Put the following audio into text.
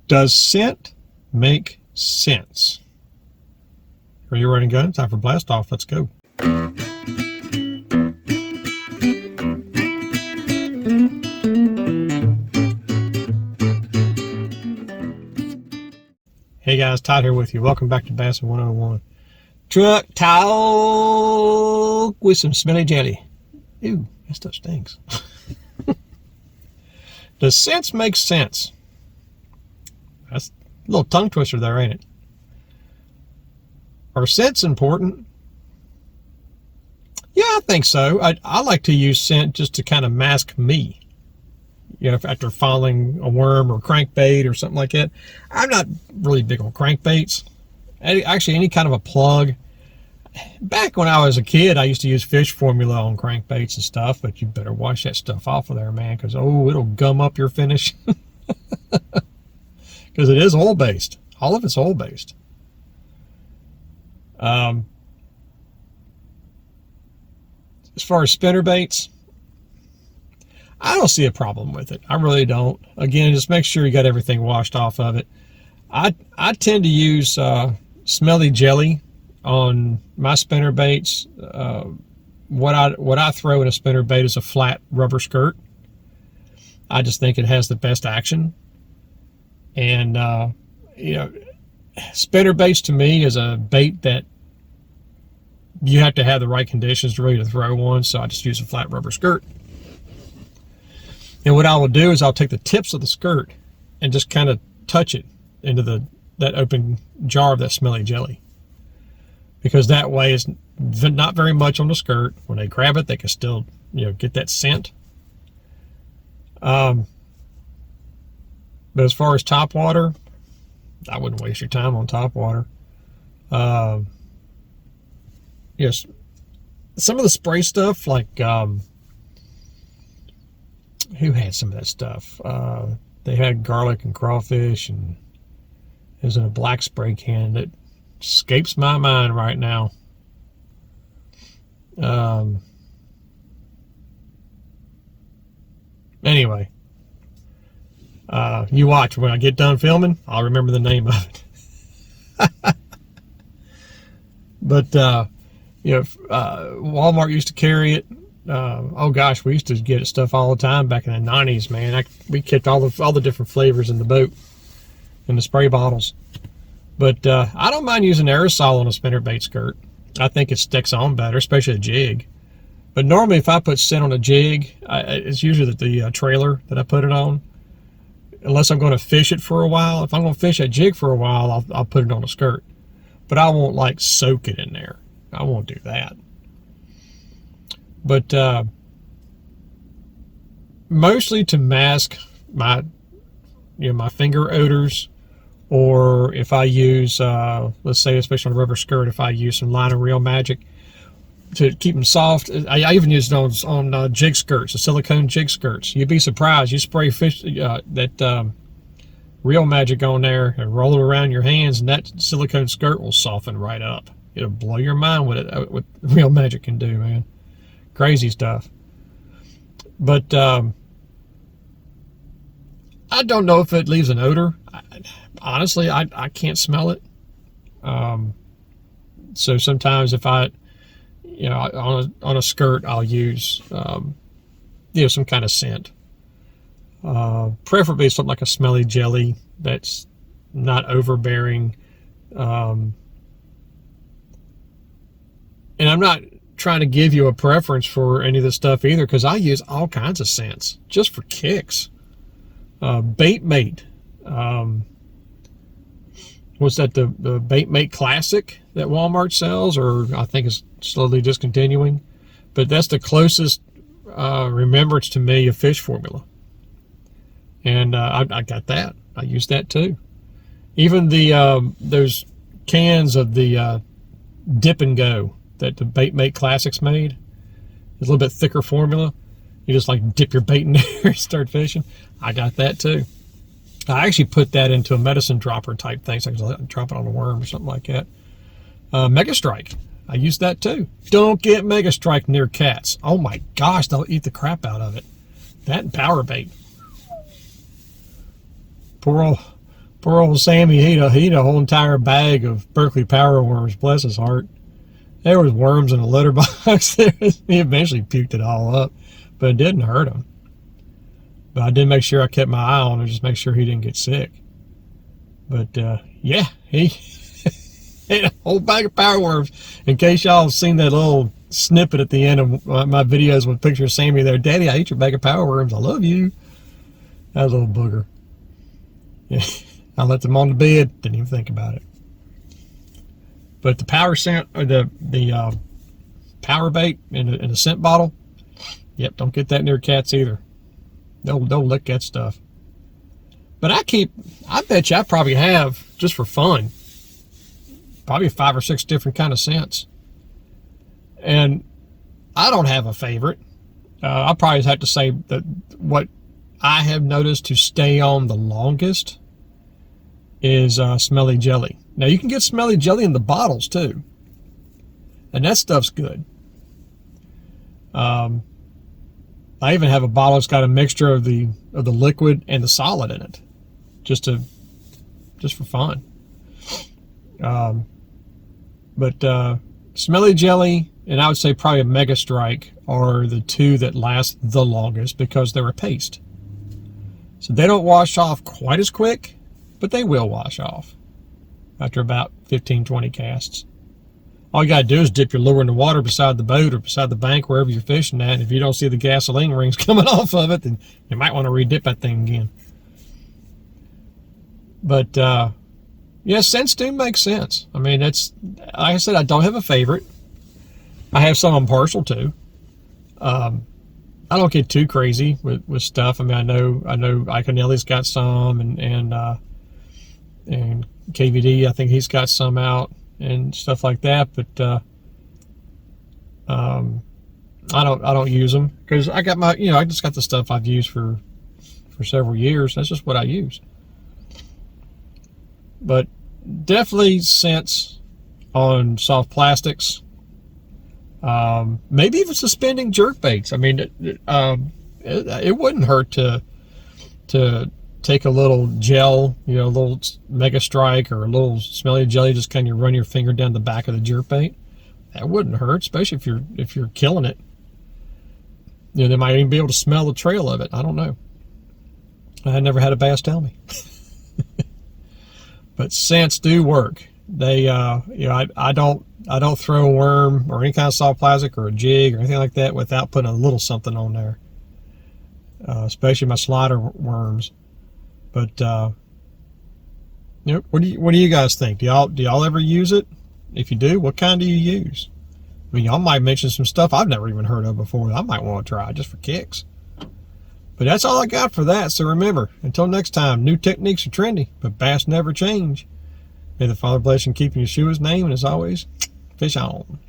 Does scent make sense? Are you ready to go? Time for blast off. Let's go. Hey guys, Todd here with you. Welcome back to Bassin 101. Truck talk with some smelly jelly. Ew, that stuff stinks. Does sense make sense? That's a little tongue twister there, ain't it? Are scents important? Yeah, I think so. I like to use scent just to kind of mask me. You know, after following a worm or crankbait or something like that. I'm not really big on crankbaits. Actually, any kind of a plug. Back when I was a kid, I used to use fish formula on crankbaits and stuff, but you better wash that stuff off of there, man, because, oh, it'll gum up your finish. Because it is oil-based. All of it's oil-based. As far as spinnerbaits, I don't see a problem with it. I really don't. Again, just make sure you got everything washed off of it. I tend to use smelly jelly on my spinnerbaits. What I throw in a spinnerbait is a flat rubber skirt. I just think it has the best action. And you know, spinnerbaits to me is a bait that you have to have the right conditions really to throw one. So I just use a flat rubber skirt. And what I will do is I'll take the tips of the skirt and just kind of touch it into that open jar of that smelly jelly. Because that way it's not very much on the skirt. When they grab it, they can still, you know, get that scent. But as far as top water, I wouldn't waste your time on top water. Yes, some of the spray stuff, like who had some of that stuff? They had garlic and crawfish, and it was in a black spray can that escapes my mind right now. Anyway, you watch. When I get done filming, I'll remember the name of it. But you know, Walmart used to carry it. Oh gosh, we used to get stuff all the time back in the 90s, man. We kept all the different flavors in the boat, in the spray bottles. But I don't mind using aerosol on a spinnerbait skirt. I think it sticks on better, especially a jig. But normally if I put scent on a jig, it's usually the trailer that I put it on. Unless I'm going to fish it for a while. If I'm going to fish a jig for a while, I'll put it on a skirt. But I won't like soak it in there. I won't do that. But mostly to mask my finger odors, or if I use, let's say, especially on a rubber skirt, if I use some line of Real Magic to keep them soft. I even use those on jig skirts, the silicone jig skirts. You'd be surprised. You spray fish that Real Magic on there and roll it around your hands, and that silicone skirt will soften right up. It'll blow your mind what Real Magic can do, man. Crazy stuff. But I don't know if it leaves an odor. Honestly, I can't smell it. So sometimes if I, you know, on a skirt, I'll use, you know, some kind of scent. Preferably something like a smelly jelly that's not overbearing. And I'm not trying to give you a preference for any of this stuff either, because I use all kinds of scents just for kicks. Bait Mate. Was that the Bait Mate Classic that Walmart sells, or I think is slowly discontinuing? But that's the closest remembrance to me of fish formula. And I got that. I use that too. Even the those cans of the Dip and Go that the Bait Mate Classics made, it's a little bit thicker formula. You just like dip your bait in there and start fishing. I got that too. I actually put that into a medicine dropper type thing, so I can drop it on a worm or something like that. Mega Strike. I use that too. Don't get Mega Strike near cats. Oh my gosh, they'll eat the crap out of it. That and power bait. Poor Poor old Sammy, he'd a whole entire bag of Berkeley power worms, bless his heart. There was worms in a litter box. He eventually puked it all up, but it didn't hurt him. But I did make sure I kept my eye on him, just make sure he didn't get sick. But yeah, he ate a whole bag of power worms. In case y'all have seen that little snippet at the end of my videos with a picture of Sammy there, Daddy, I ate your bag of power worms. I love you. That was a little booger. Yeah, I left him on the bed. Didn't even think about it. But the power scent, or the power bait in a scent bottle, yep, don't get that near cats either. They'll lick that stuff. But I bet you I probably have, just for fun, probably 5 or 6 different kind of scents. And I don't have a favorite. I'll probably have to say that what I have noticed to stay on the longest is smelly jelly. Now you can get smelly jelly in the bottles too, and that stuff's good. I even have a bottle that's got a mixture of the liquid and the solid in it, just for fun. But smelly jelly and I would say probably a Mega Strike are the two that last the longest because they're a paste. So they don't wash off quite as quick, but they will wash off after about 15-20 casts. All you got to do is dip your lure in the water beside the boat or beside the bank, wherever you're fishing at. And if you don't see the gasoline rings coming off of it, then you might want to re-dip that thing again. But, yeah, scents do make sense. I mean, it's, like I said, I don't have a favorite. I have some I'm partial to. I don't get too crazy with stuff. I mean, I know Iconelli's got some, and KVD, I think he's got some out and stuff like that. But I don't use them because I got my, I just got the stuff I've used for several years. That's just what I use. But definitely scents on soft plastics. Maybe even suspending jerk baits. I mean, it wouldn't hurt to take a little gel, a little Mega Strike or a little smelly jelly, just kind of run your finger down the back of the jerk bait. That wouldn't hurt, especially if you're killing it. They might even be able to smell the trail of it. I don't know. I never had a bass tell me. But scents do work. They, I don't throw a worm or any kind of soft plastic or a jig or anything like that without putting a little something on there. Especially my slider worms. But what do you guys think? Do y'all ever use it? If you do, what kind do you use? I mean, y'all might mention some stuff I've never even heard of before that I might want to try just for kicks. But that's all I got for that. So remember, until next time, new techniques are trendy, but bass never change. May the Father bless and keep in Yeshua's name, and as always, fish on.